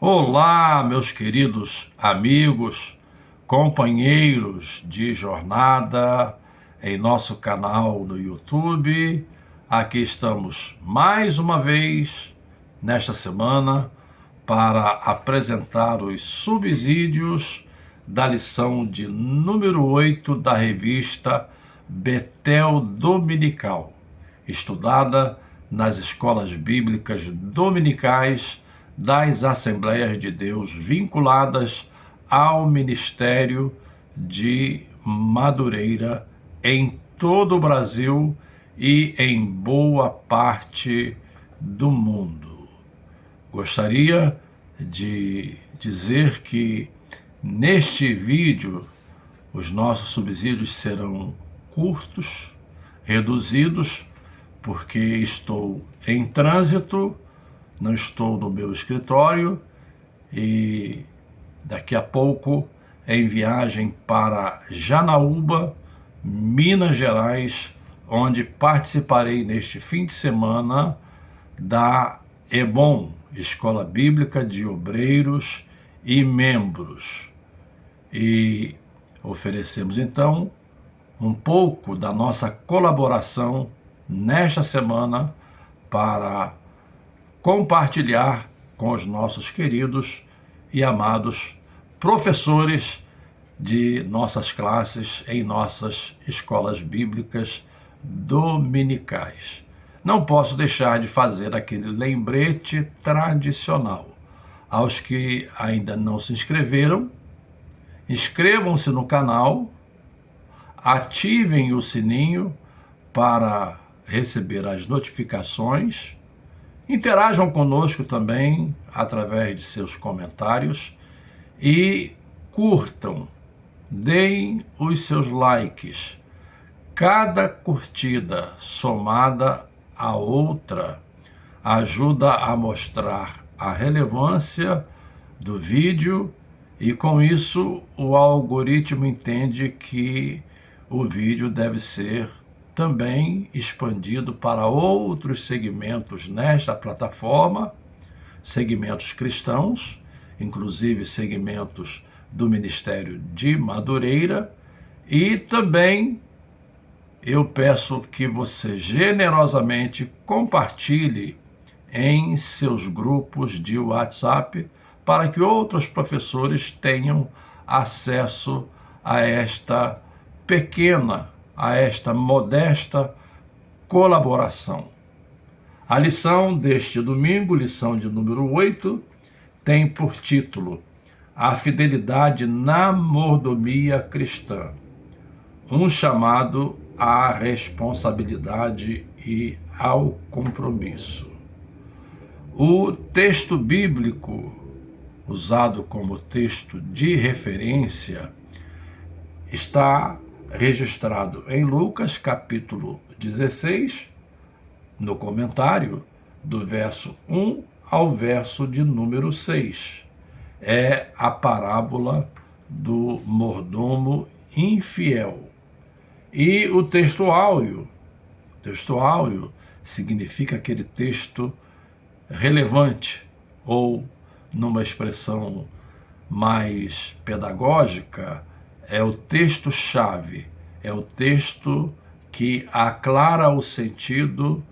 Olá, meus queridos amigos, companheiros de jornada em nosso canal no YouTube. Aqui estamos mais uma vez nesta semana para apresentar os subsídios da lição de número 8 da revista Betel Dominical, estudada nas escolas bíblicas dominicais das Assembleias de Deus vinculadas ao Ministério de Madureira em todo o Brasil e em boa parte do mundo. Gostaria de dizer que neste vídeo os nossos subsídios serão curtos, reduzidos, porque estou em trânsito, não estou no meu escritório e daqui a pouco em viagem para Janaúba, Minas Gerais, onde participarei neste fim de semana da EBOM, Escola Bíblica de Obreiros e Membros. E oferecemos então um pouco da nossa colaboração nesta semana para compartilhar com os nossos queridos e amados professores de nossas classes em nossas escolas bíblicas dominicais. Não posso deixar de fazer aquele lembrete tradicional. Aos que ainda não se inscreveram, inscrevam-se no canal, ativem o sininho para receber as notificações. Interajam conosco também através de seus comentários e curtam, deem os seus likes. Cada curtida somada a outra ajuda a mostrar a relevância do vídeo e com isso o algoritmo entende que o vídeo deve ser também expandido para outros segmentos nesta plataforma, segmentos cristãos, inclusive segmentos do Ministério de Madureira, e também eu peço que você generosamente compartilhe em seus grupos de WhatsApp para que outros professores tenham acesso a esta modesta colaboração. A lição deste domingo, lição de número 8, tem por título A Fidelidade na Mordomia Cristã, um chamado à responsabilidade e ao compromisso. O texto bíblico usado como texto de referência está registrado em Lucas, capítulo 16, no comentário, do verso 1 ao verso de número 6. É a parábola do mordomo infiel. E o texto áureo significa aquele texto relevante, ou, numa expressão mais pedagógica, é o texto-chave, é o texto que aclara o sentido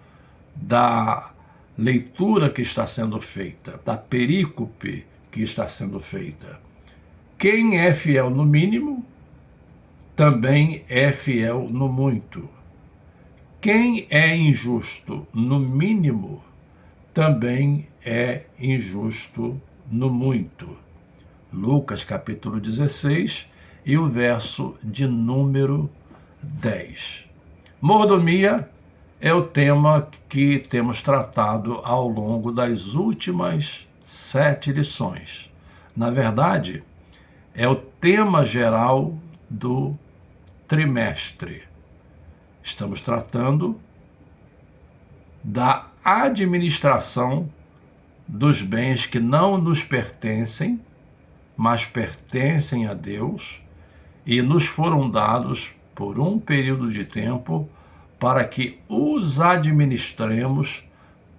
da leitura que está sendo feita, da perícope que está sendo feita. Quem é fiel no mínimo, também é fiel no muito. Quem é injusto no mínimo, também é injusto no muito. Lucas capítulo 16, e o verso de número 10. Mordomia é o tema que temos tratado ao longo das últimas 7 lições. Na verdade, é o tema geral do trimestre. Estamos tratando da administração dos bens que não nos pertencem, mas pertencem a Deus, e nos foram dados por um período de tempo para que os administremos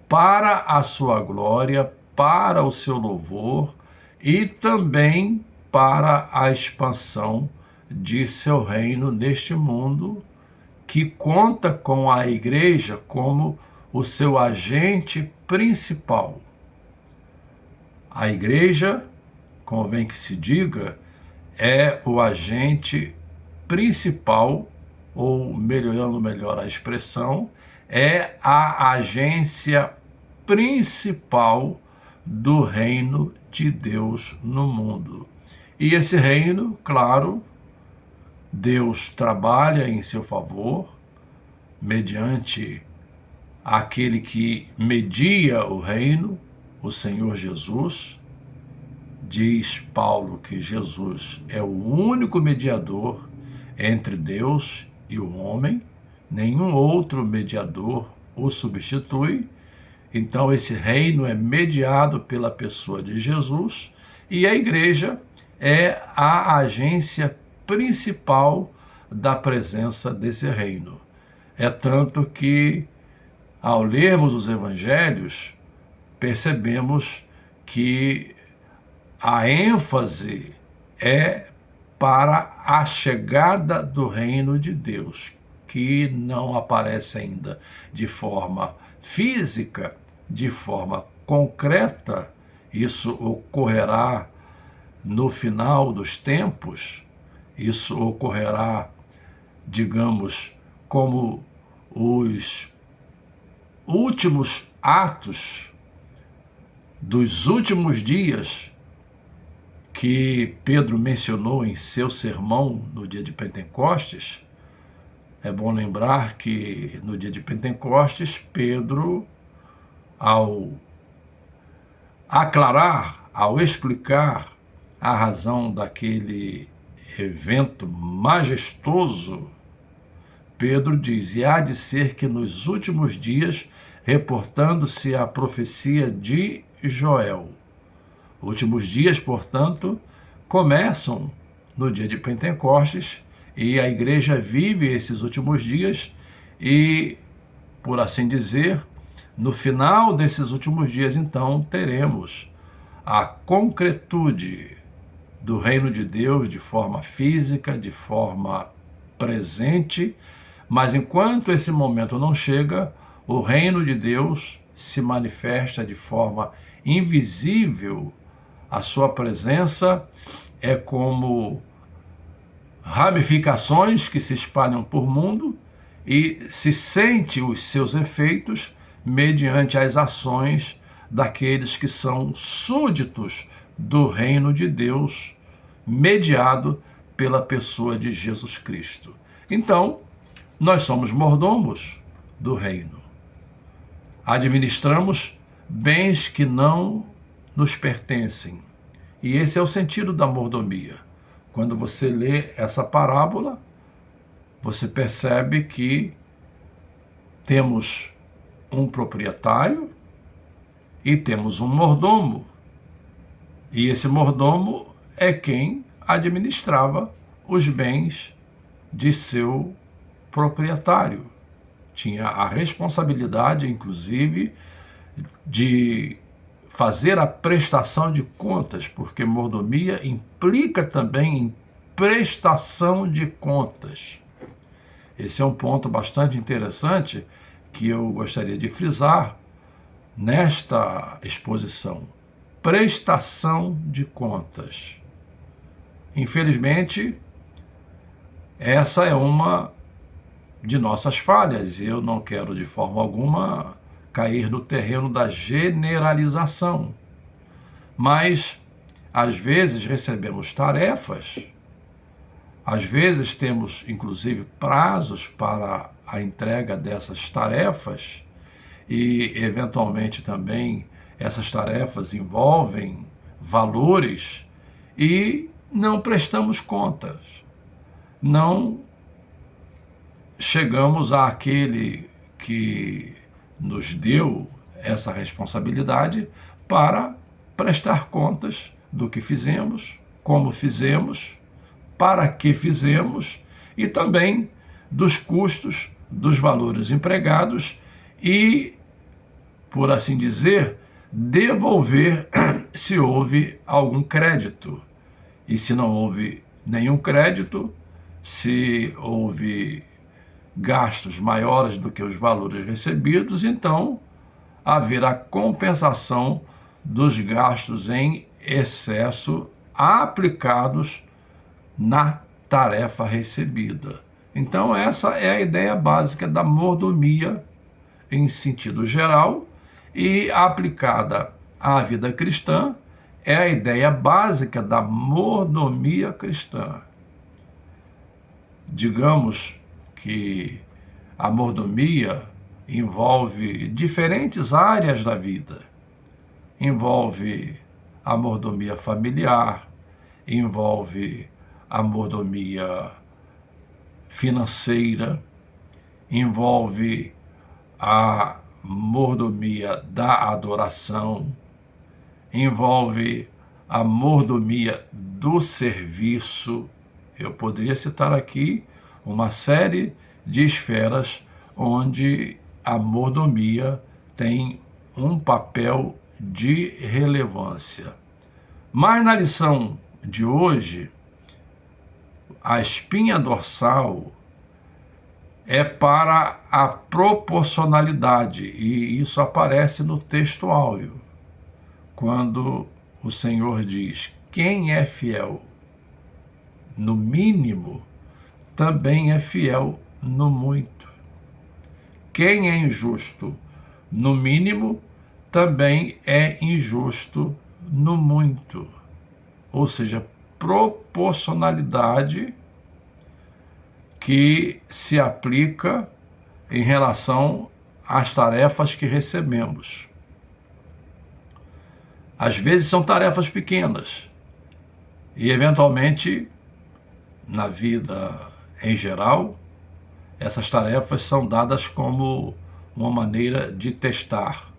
para a sua glória, para o seu louvor e também para a expansão de seu reino neste mundo, que conta com a igreja como o seu agente principal. A igreja, convém que se diga, é o agente principal, ou melhorando melhor a expressão, é a agência principal do reino de Deus no mundo. E esse reino, claro, Deus trabalha em seu favor, mediante aquele que media o reino, o Senhor Jesus. Diz Paulo que Jesus é o único mediador entre Deus e o homem, nenhum outro mediador o substitui. Então esse reino é mediado pela pessoa de Jesus, e a igreja é a agência principal da presença desse reino. É tanto que, ao lermos os evangelhos, percebemos que a ênfase é para a chegada do reino de Deus, que não aparece ainda de forma física, de forma concreta. Isso ocorrerá no final dos tempos, isso ocorrerá, digamos, como os últimos atos dos últimos dias que Pedro mencionou em seu sermão no dia de Pentecostes. É bom lembrar que no dia de Pentecostes, Pedro, ao aclarar, ao explicar a razão daquele evento majestoso, Pedro diz: e há de ser que nos últimos dias, reportando-se à profecia de Joel. Últimos dias, portanto, começam no dia de Pentecostes, e a igreja vive esses últimos dias, e, por assim dizer, no final desses últimos dias, então, teremos a concretude do reino de Deus de forma física, de forma presente. Mas enquanto esse momento não chega, o reino de Deus se manifesta de forma invisível. A sua presença é como ramificações que se espalham por mundo, e se sente os seus efeitos mediante as ações daqueles que são súditos do reino de Deus, mediado pela pessoa de Jesus Cristo. Então, nós somos mordomos do reino. Administramos bens que não nos pertencem. E esse é o sentido da mordomia. Quando você lê essa parábola, você percebe que temos um proprietário e temos um mordomo. E esse mordomo é quem administrava os bens de seu proprietário. Tinha a responsabilidade, inclusive, de fazer a prestação de contas, porque mordomia implica também em prestação de contas. Esse é um ponto bastante interessante que eu gostaria de frisar nesta exposição. Prestação de contas. Infelizmente, essa é uma de nossas falhas, e eu não quero de forma alguma cair no terreno da generalização. Mas, às vezes, recebemos tarefas, às vezes temos, inclusive, prazos para a entrega dessas tarefas, e, eventualmente, também essas tarefas envolvem valores, e não prestamos contas. Não chegamos àquele que nos deu essa responsabilidade para prestar contas do que fizemos, como fizemos, para que fizemos, e também dos custos, dos valores empregados, e, por assim dizer, devolver se houve algum crédito. E se não houve nenhum crédito, se houve gastos maiores do que os valores recebidos, então haverá compensação dos gastos em excesso aplicados na tarefa recebida. Então, essa é a ideia básica da mordomia em sentido geral, e aplicada à vida cristã é a ideia básica da mordomia cristã. Digamos que a mordomia envolve diferentes áreas da vida. Envolve a mordomia familiar, envolve a mordomia financeira, envolve a mordomia da adoração, envolve a mordomia do serviço. Eu poderia citar aqui uma série de esferas onde a mordomia tem um papel de relevância. Mas na lição de hoje, a espinha dorsal é para a proporcionalidade, e isso aparece no texto áureo, quando o Senhor diz: quem é fiel no mínimo, também é fiel no muito. Quem é injusto no mínimo, também é injusto no muito. Ou seja, proporcionalidade que se aplica em relação às tarefas que recebemos. Às vezes são tarefas pequenas e, eventualmente, na vida em geral, essas tarefas são dadas como uma maneira de testar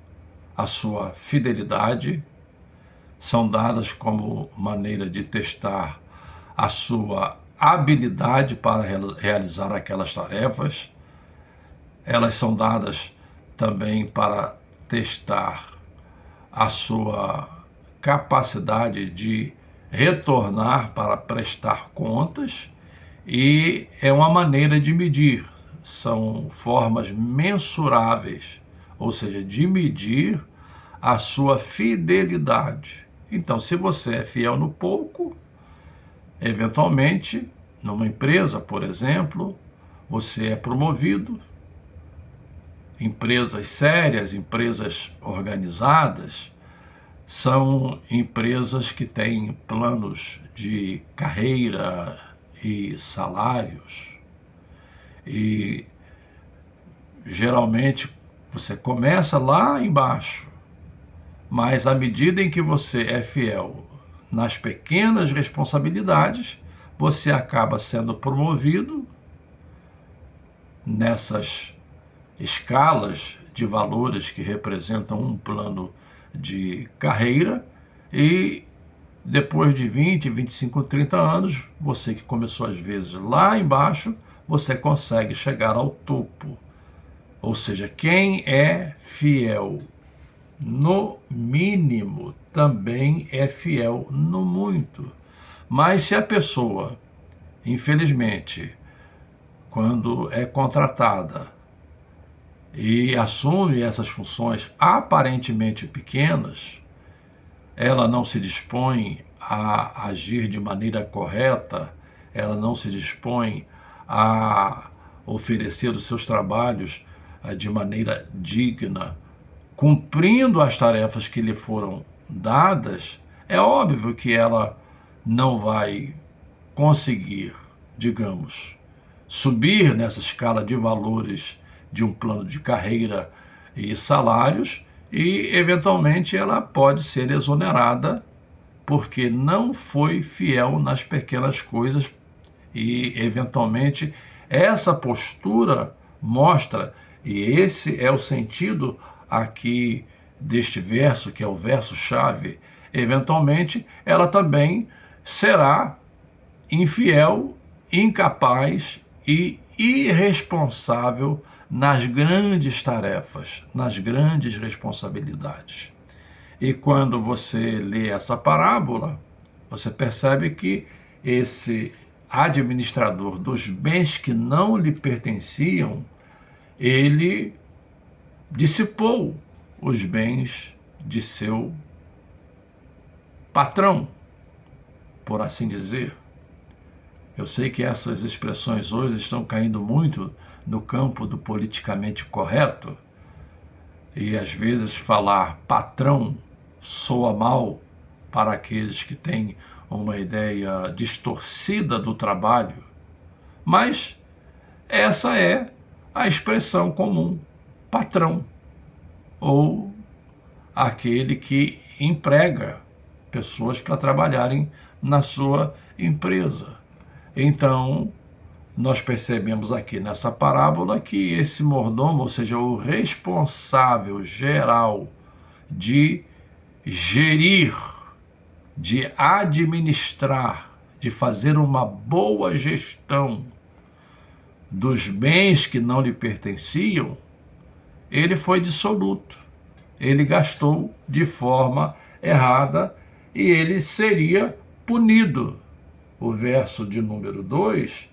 a sua fidelidade, são dadas como maneira de testar a sua habilidade para realizar aquelas tarefas. Elas são dadas também para testar a sua capacidade de retornar para prestar contas, e é uma maneira de medir, são formas mensuráveis, ou seja, de medir a sua fidelidade. Então, se você é fiel no pouco, eventualmente, numa empresa, por exemplo, você é promovido. Empresas sérias, empresas organizadas, são empresas que têm planos de carreira e salários. E, geralmente, você começa lá embaixo, mas à medida em que você é fiel nas pequenas responsabilidades, você acaba sendo promovido nessas escalas de valores que representam um plano de carreira, e depois de 20, 25, 30 anos, você que começou às vezes lá embaixo, você consegue chegar ao topo. Ou seja, quem é fiel no mínimo também é fiel no muito. Mas se a pessoa, infelizmente, quando é contratada e assume essas funções aparentemente pequenas, ela não se dispõe a agir de maneira correta, ela não se dispõe a oferecer os seus trabalhos de maneira digna, cumprindo as tarefas que lhe foram dadas, é óbvio que ela não vai conseguir, digamos, subir nessa escala de valores de um plano de carreira e salários, e eventualmente ela pode ser exonerada porque não foi fiel nas pequenas coisas, e eventualmente essa postura mostra, e esse é o sentido aqui deste verso, que é o verso-chave, eventualmente ela também será infiel, incapaz e irresponsável nas grandes tarefas, nas grandes responsabilidades. E quando você lê essa parábola, você percebe que esse administrador dos bens que não lhe pertenciam, ele dissipou os bens de seu patrão, por assim dizer. Eu sei que essas expressões hoje estão caindo muito no campo do politicamente correto, e às vezes falar patrão soa mal para aqueles que têm uma ideia distorcida do trabalho, mas essa é a expressão comum, patrão, ou aquele que emprega pessoas para trabalharem na sua empresa. Então, nós percebemos aqui nessa parábola que esse mordomo, ou seja, o responsável geral de gerir, de administrar, de fazer uma boa gestão dos bens que não lhe pertenciam, ele foi dissoluto. Ele gastou de forma errada e ele seria punido. O verso de número 2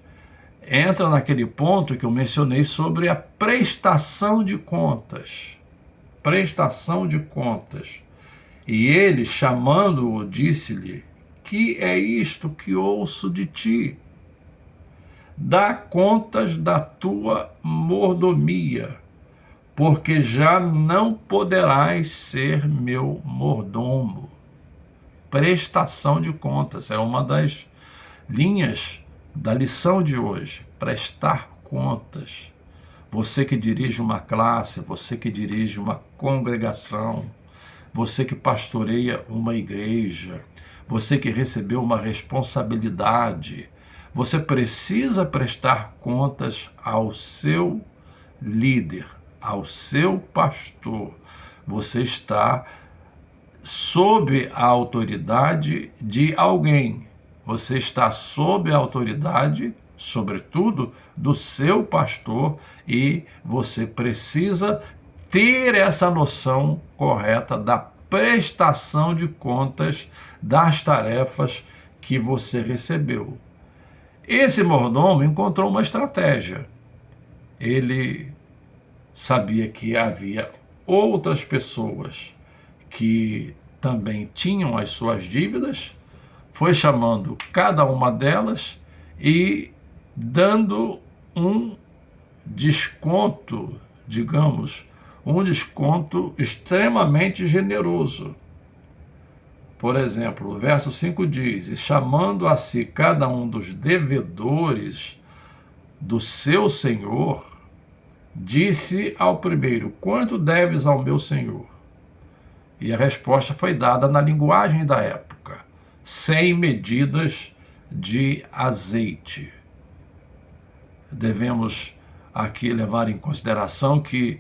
entra naquele ponto que eu mencionei sobre a prestação de contas. Prestação de contas. E ele, chamando-o, disse-lhe: que é isto que ouço de ti? Dá contas da tua mordomia, porque já não poderás ser meu mordomo. Prestação de contas é uma das linhas da lição de hoje. Prestar contas. Você que dirige uma classe, você que dirige uma congregação, você que pastoreia uma igreja, você que recebeu uma responsabilidade, você precisa prestar contas ao seu líder, ao seu pastor. Você está sob a autoridade de alguém. Você está sob a autoridade, sobretudo, do seu pastor, e você precisa ter essa noção correta da prestação de contas das tarefas que você recebeu. Esse mordomo encontrou uma estratégia. Ele sabia que havia outras pessoas que também tinham as suas dívidas, foi chamando cada uma delas e dando um desconto, digamos, um desconto extremamente generoso. Por exemplo, o verso 5 diz: e chamando a si cada um dos devedores do seu senhor, disse ao primeiro: quanto deves ao meu senhor? E a resposta foi dada na linguagem da época: 100 medidas de azeite. Devemos aqui levar em consideração que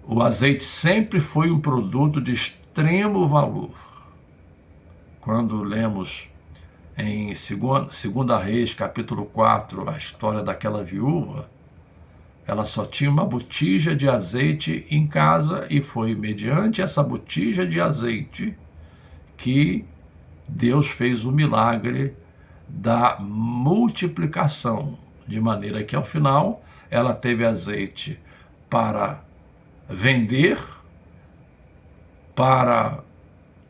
o azeite sempre foi um produto de extremo valor. Quando lemos em 2 Reis, capítulo 4, a história daquela viúva, ela só tinha uma botija de azeite em casa e foi mediante essa botija de azeite que Deus fez o milagre da multiplicação, de maneira que, ao final, ela teve azeite para vender, para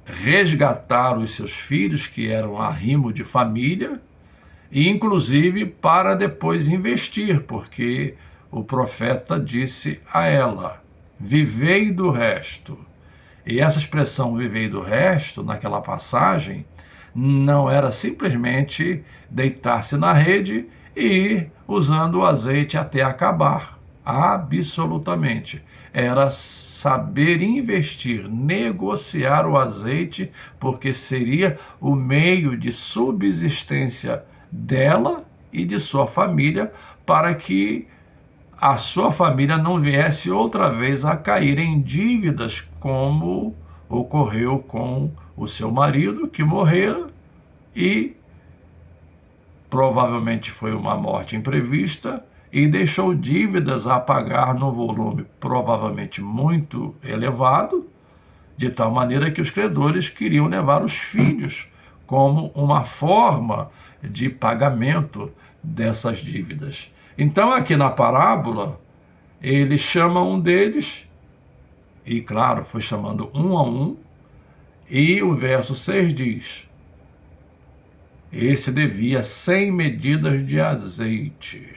resgatar os seus filhos, que eram arrimo de família, e, inclusive, para depois investir, porque o profeta disse a ela: vivei do resto. E essa expressão vivei do resto, naquela passagem, não era simplesmente deitar-se na rede e ir usando o azeite até acabar. Absolutamente. Era saber investir, negociar o azeite, porque seria o meio de subsistência dela e de sua família, para que a sua família não viesse outra vez a cair em dívidas, como ocorreu com o seu marido, que morrera e provavelmente foi uma morte imprevista e deixou dívidas a pagar no volume provavelmente muito elevado, de tal maneira que os credores queriam levar os filhos como uma forma de pagamento dessas dívidas. Então, aqui na parábola, ele chama um deles, e claro, foi chamando um a um, e o verso 6 diz: esse devia 100 medidas de azeite.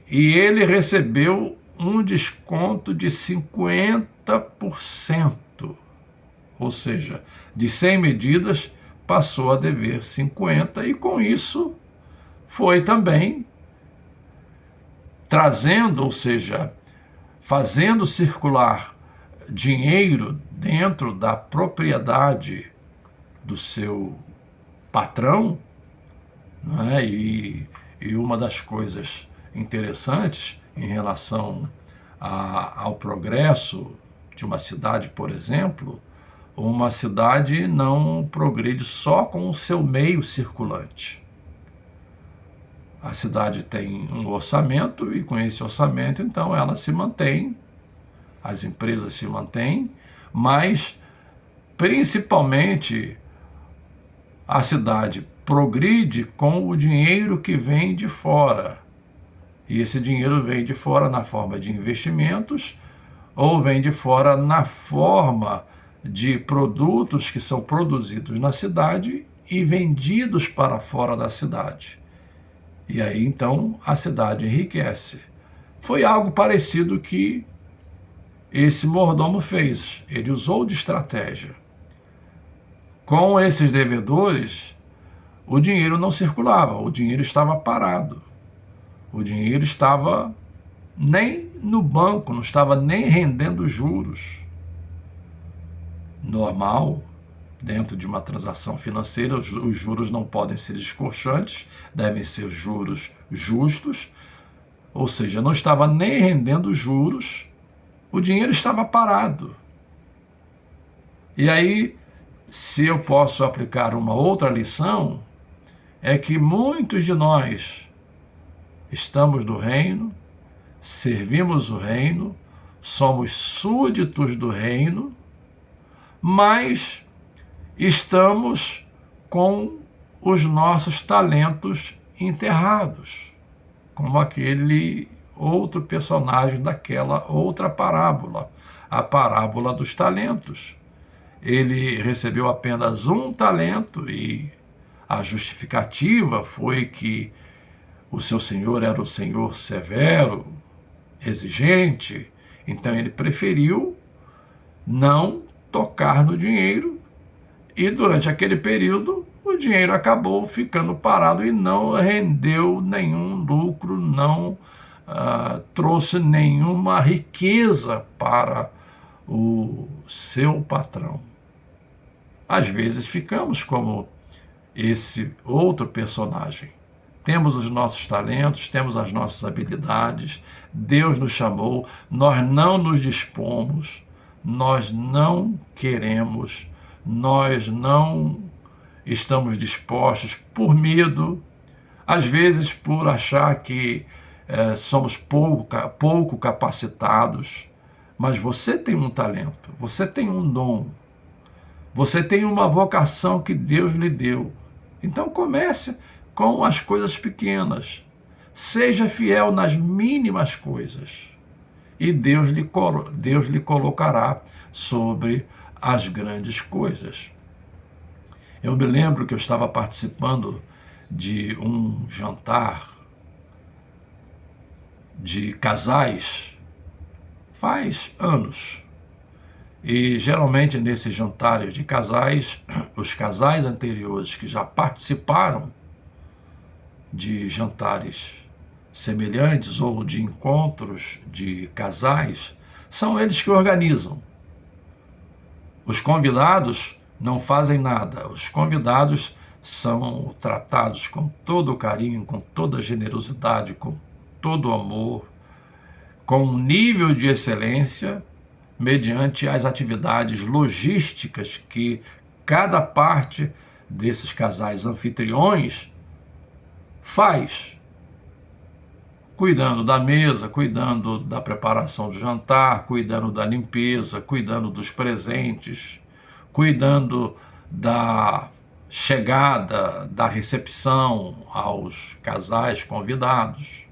E ele recebeu um desconto de 50%. Ou seja, de 100 medidas passou a dever 50, e com isso foi também trazendo, ou seja, fazendo circular dinheiro dentro da propriedade do seu patrão, não é? E uma das coisas interessantes em relação ao progresso de uma cidade, por exemplo, uma cidade não progride só com o seu meio circulante. A cidade tem um orçamento e com esse orçamento, então, ela se mantém, as empresas se mantêm, mas principalmente a cidade progride com o dinheiro que vem de fora. E esse dinheiro vem de fora na forma de investimentos ou vem de fora na forma de produtos que são produzidos na cidade e vendidos para fora da cidade. E aí, então, a cidade enriquece. Foi algo parecido que esse mordomo fez. Ele usou de estratégia. Com esses devedores, o dinheiro não circulava, o dinheiro estava parado. O dinheiro estava nem no banco, não estava nem rendendo juros. Normal, dentro de uma transação financeira, os juros não podem ser escorchantes, devem ser juros justos, ou seja, não estava nem rendendo juros, o dinheiro estava parado. E aí, se eu posso aplicar uma outra lição, é que muitos de nós estamos no reino, servimos o reino, somos súditos do reino, mas estamos com os nossos talentos enterrados, como aquele outro personagem daquela outra parábola, a parábola dos talentos. Ele recebeu apenas um talento e a justificativa foi que o seu senhor era o senhor severo, exigente, então ele preferiu não tocar no dinheiro e durante aquele período o dinheiro acabou ficando parado e não rendeu nenhum lucro, não trouxe nenhuma riqueza para o seu patrão. Às vezes ficamos como esse outro personagem. Temos os nossos talentos, temos as nossas habilidades, Deus nos chamou, nós não nos dispomos, nós não queremos, nós não estamos dispostos por medo, às vezes por achar que somos pouco capacitados, mas você tem um talento, você tem um dom, você tem uma vocação que Deus lhe deu. Então comece com as coisas pequenas, seja fiel nas mínimas coisas e Deus lhe colocará sobre as grandes coisas. Eu me lembro que eu estava participando de um jantar de casais faz anos. E geralmente nesses jantares de casais, os casais anteriores que já participaram de jantares semelhantes ou de encontros de casais, são eles que organizam. Os convidados não fazem nada, os convidados são tratados com todo o carinho, com toda a generosidade, com todo o amor, com um nível de excelência, mediante as atividades logísticas que cada parte desses casais anfitriões faz. cuidando da mesa, cuidando da preparação do jantar, cuidando da limpeza, cuidando dos presentes, cuidando da chegada, da recepção aos casais convidados.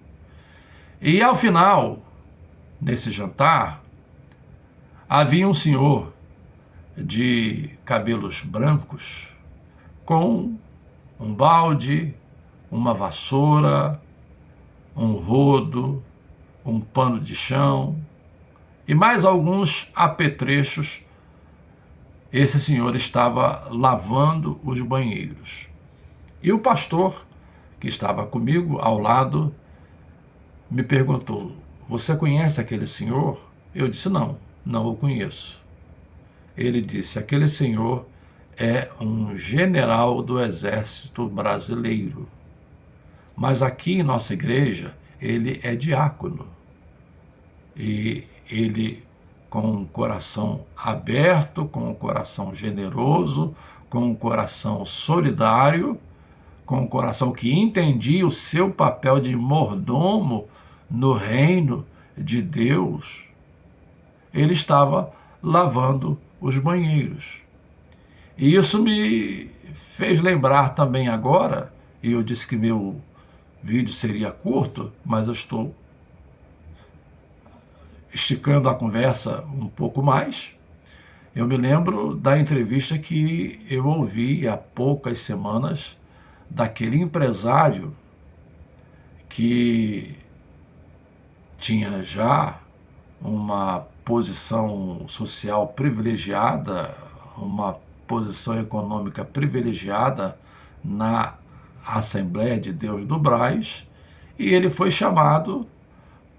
E ao final, nesse jantar, havia um senhor de cabelos brancos com um balde, uma vassoura, um rodo, um pano de chão e mais alguns apetrechos. Esse senhor estava lavando os banheiros. E o pastor, que estava comigo ao lado, me perguntou: "Você conhece aquele senhor?" Eu disse: "Não, não o conheço." Ele disse: "Aquele senhor é um general do Exército Brasileiro. Mas aqui em nossa igreja, ele é diácono. E ele, com um coração aberto, com um coração generoso, com um coração solidário, com um coração que entendia o seu papel de mordomo no reino de Deus, ele estava lavando os banheiros." E isso me fez lembrar também agora, e eu disse que meu vídeo seria curto, mas eu estou esticando a conversa um pouco mais. Eu me lembro da entrevista que eu ouvi há poucas semanas daquele empresário que tinha já uma posição social privilegiada, uma posição econômica privilegiada na Assembleia de Deus do Brás, e ele foi chamado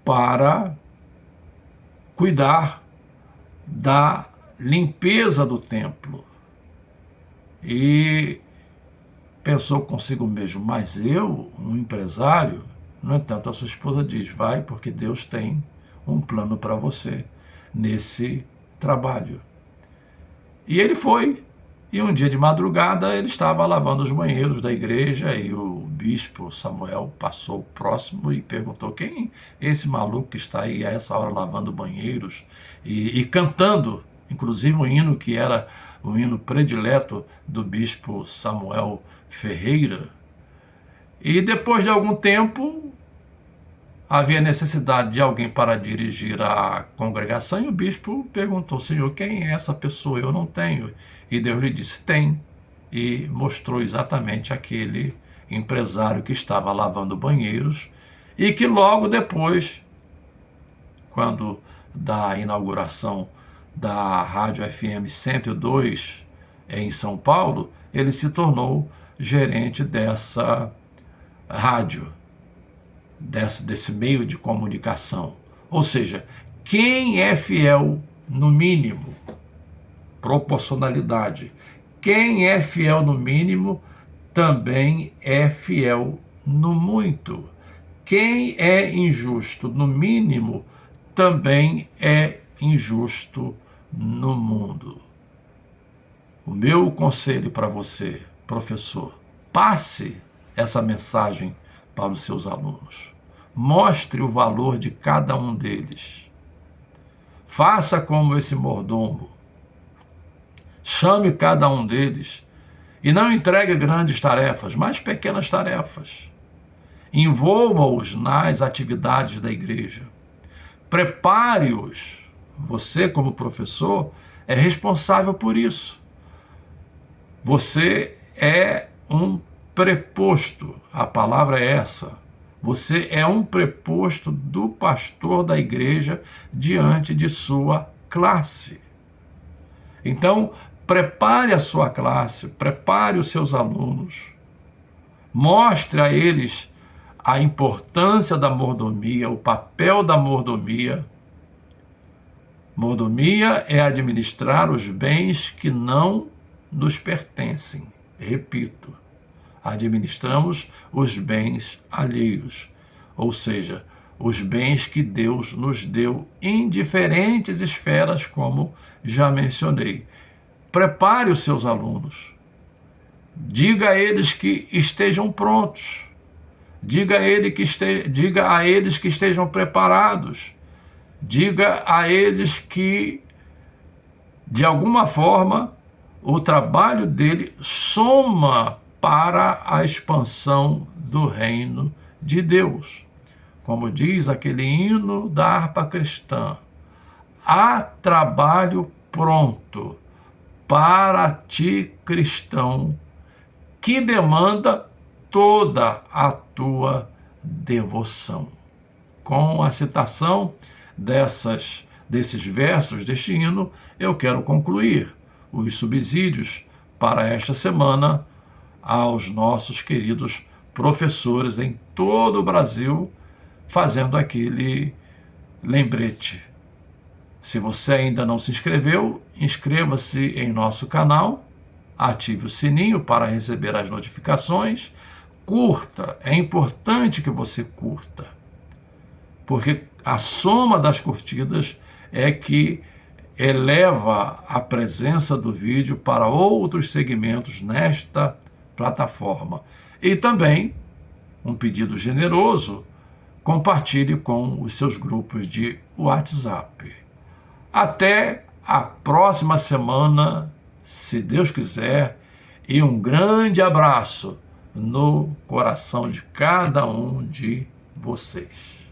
para cuidar da limpeza do templo. E pensou consigo mesmo: "Mas eu, um empresário?" No entanto, a sua esposa diz: "Vai, porque Deus tem um plano para você nesse trabalho." E ele foi. E um dia de madrugada ele estava lavando os banheiros da igreja e o bispo Samuel passou próximo e perguntou: "Quem é esse maluco que está aí a essa hora lavando banheiros e cantando, inclusive um hino que era o hino predileto do bispo Samuel Ferreira?" E depois de algum tempo havia necessidade de alguém para dirigir a congregação e o bispo perguntou: "Senhor, quem é essa pessoa? Eu não tenho." E Deus lhe disse: "Tem." E mostrou exatamente aquele empresário que estava lavando banheiros e que logo depois, quando da inauguração da Rádio FM 102 em São Paulo, ele se tornou gerente dessa rádio, desse meio de comunicação. Ou seja, quem é fiel no mínimo, proporcionalidade, quem é fiel no mínimo também é fiel no muito. Quem é injusto no mínimo também é injusto no mundo. O meu conselho para você, professor: passe essa mensagem para os seus alunos. Mostre o valor de cada um deles. Faça como esse mordomo. Chame cada um deles e não entregue grandes tarefas, mas pequenas tarefas. Envolva-os nas atividades da igreja. Prepare-os. Você, como professor, é responsável por isso. Você é um preposto, a palavra é essa. Você é um preposto do pastor da igreja diante de sua classe. Então, prepare a sua classe, prepare os seus alunos, mostre a eles a importância da mordomia, o papel da mordomia. Mordomia é administrar os bens que não nos pertencem. Repito, administramos os bens alheios, ou seja, os bens que Deus nos deu em diferentes esferas, como já mencionei. Prepare os seus alunos. Diga a eles que estejam prontos. Diga a eles que estejam preparados. Diga a eles que, de alguma forma, o trabalho dele soma para a expansão do reino de Deus. Como diz aquele hino da harpa cristã, há trabalho pronto para ti, cristão, que demanda toda a tua devoção. Com a citação desses versos deste hino, eu quero concluir os subsídios para esta semana aos nossos queridos professores em todo o Brasil, fazendo aquele lembrete. Se você ainda não se inscreveu, inscreva-se em nosso canal, ative o sininho para receber as notificações, curta, é importante que você curta, porque a soma das curtidas é que eleva a presença do vídeo para outros segmentos nesta plataforma. E também, um pedido generoso, compartilhe com os seus grupos de WhatsApp. Até a próxima semana, se Deus quiser, e um grande abraço no coração de cada um de vocês.